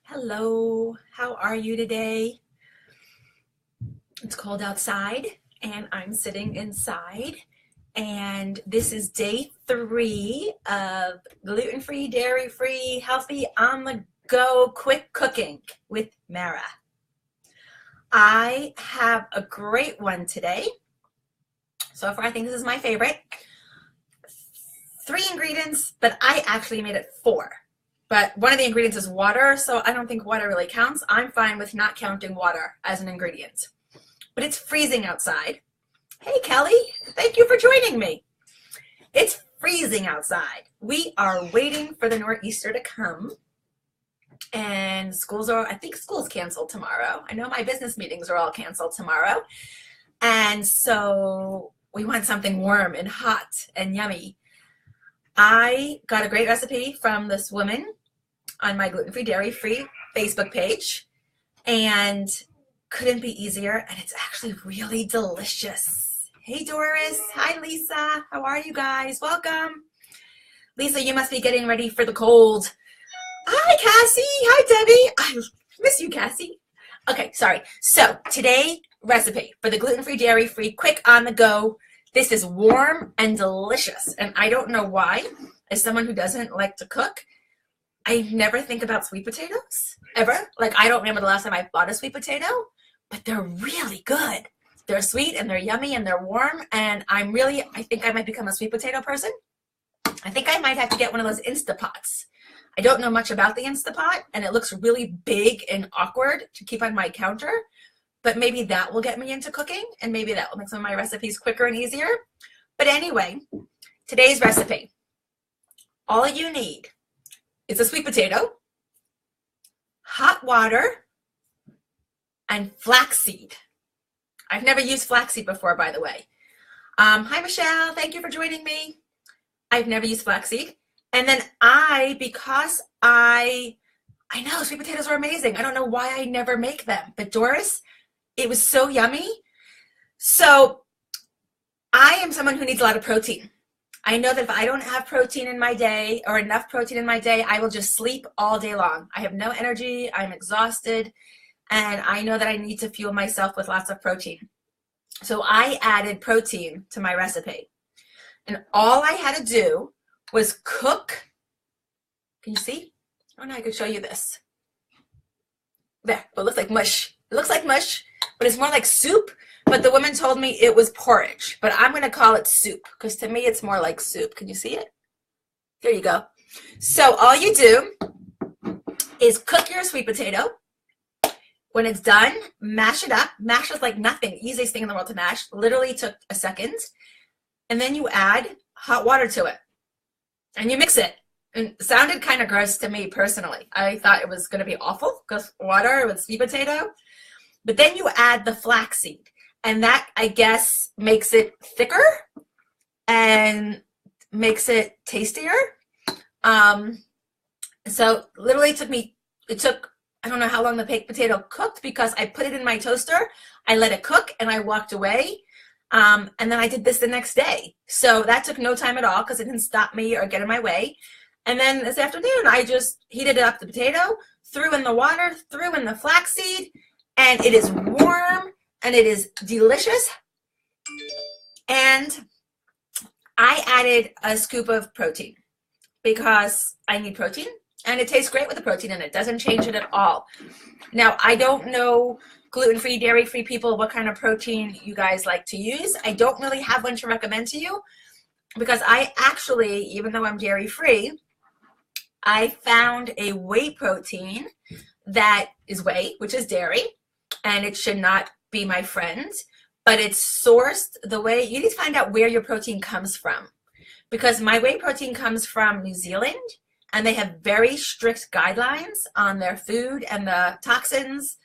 Hello, how are you today? It's cold outside and I'm sitting inside, and this is day 3 of gluten-free, dairy-free, healthy, on-the-go, quick cooking with Mara. I have a great one today. So far, I think this is my favorite. 3 ingredients, but I actually made it 4. But one of the ingredients is water, so I don't think water really counts. I'm fine with not counting water as an ingredient. But it's freezing outside. Hey, Kelly, thank you for joining me. It's freezing outside. We are waiting for the nor'easter to come. And I think school's canceled tomorrow. I know my business meetings are all canceled tomorrow. And so we want something warm and hot and yummy. I got a great recipe from this woman on my Gluten Free Dairy Free Facebook page, and couldn't be easier, and it's actually really delicious. Hey Doris, hi Lisa, how are you guys? Welcome. Lisa, you must be getting ready for the cold. Hi Cassie, hi Debbie. I miss you, Cassie. Okay, sorry. So today recipe for the gluten-free, dairy-free, quick on the go. This is warm and delicious, and I don't know why. As someone who doesn't like to cook, I never think about sweet potatoes, ever. Like, I don't remember the last time I bought a sweet potato, but they're really good. They're sweet, and they're yummy, and they're warm, and I think I might become a sweet potato person. I think I might have to get one of those Instapots. I don't know much about the Instapot, and it looks really big and awkward to keep on my counter, but maybe that will get me into cooking, and maybe that will make some of my recipes quicker and easier. But anyway, today's recipe. All you need is a sweet potato, hot water, and flaxseed. I've never used flaxseed before, by the way. Hi, Michelle. Thank you for joining me. I've never used flaxseed. And then because I know sweet potatoes are amazing. I don't know why I never make them. But Doris, it was so yummy. So I am someone who needs a lot of protein. I know that if I don't have protein in my day, or enough protein in my day, I will just sleep all day long. I have no energy, I'm exhausted, and I know that I need to fuel myself with lots of protein. So I added protein to my recipe. And all I had to do was cook. Can you see? Oh no, I could show you this. There, it looks like mush. It looks like mush, but it's more like soup. But the woman told me it was porridge, but I'm going to call it soup because to me it's more like soup. Can you see it? There you go. So all you do is cook your sweet potato. When it's done, mash it up. Mash is like nothing. Easiest thing in the world to mash. Literally took a second. And then you add hot water to it. And you mix it. And it sounded kind of gross to me personally. I thought it was going to be awful because water with sweet potato. But then you add the flaxseed. And that, I guess, makes it thicker and makes it tastier. So literally it took, I don't know how long the baked potato cooked because I put it in my toaster, I let it cook, and I walked away. And then I did this the next day. So that took no time at all because it didn't stop me or get in my way. And then this afternoon, I just heated up the potato, threw in the water, threw in the flaxseed, and it is warm. And it is delicious. And I added a scoop of protein because I need protein. And it tastes great with the protein and it doesn't change it at all. Now, I don't know gluten-free, dairy-free people what kind of protein you guys like to use. I don't really have one to recommend to you because I actually, even though I'm dairy-free, I found a whey protein that is whey, which is dairy, and it should not be my friend, but it's sourced the way. You need to find out where your protein comes from, because my whey protein comes from New Zealand, and they have very strict guidelines on their food and the toxins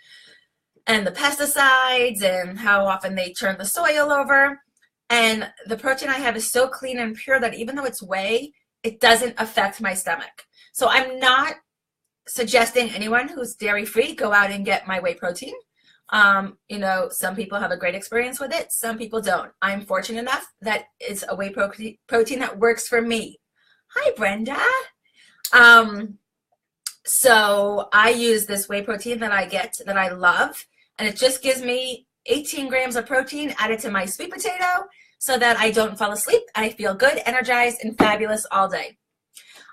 and the pesticides and how often they turn the soil over. And the protein I have is so clean and pure that even though it's whey, it doesn't affect my stomach. So I'm not suggesting anyone who's dairy-free go out and get my whey protein. You know, some people have a great experience with it. Some people don't. I'm fortunate enough that it's a whey protein that works for me. Hi, Brenda. So I use this whey protein that I get that I love, and it just gives me 18 grams of protein added to my sweet potato so that I don't fall asleep. I feel good, energized, and fabulous all day.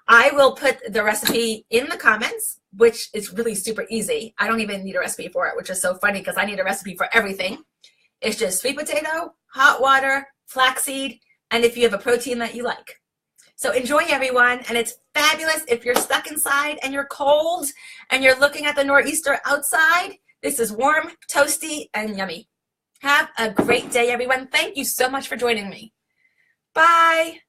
I will put the recipe in the comments, which is really super easy. I don't even need a recipe for it, which is so funny because I need a recipe for everything. It's just sweet potato, hot water, flaxseed, and if you have a protein that you like. So enjoy, everyone, and it's fabulous if you're stuck inside and you're cold and you're looking at the nor'easter outside. This is warm, toasty, and yummy. Have a great day, everyone. Thank you so much for joining me. Bye.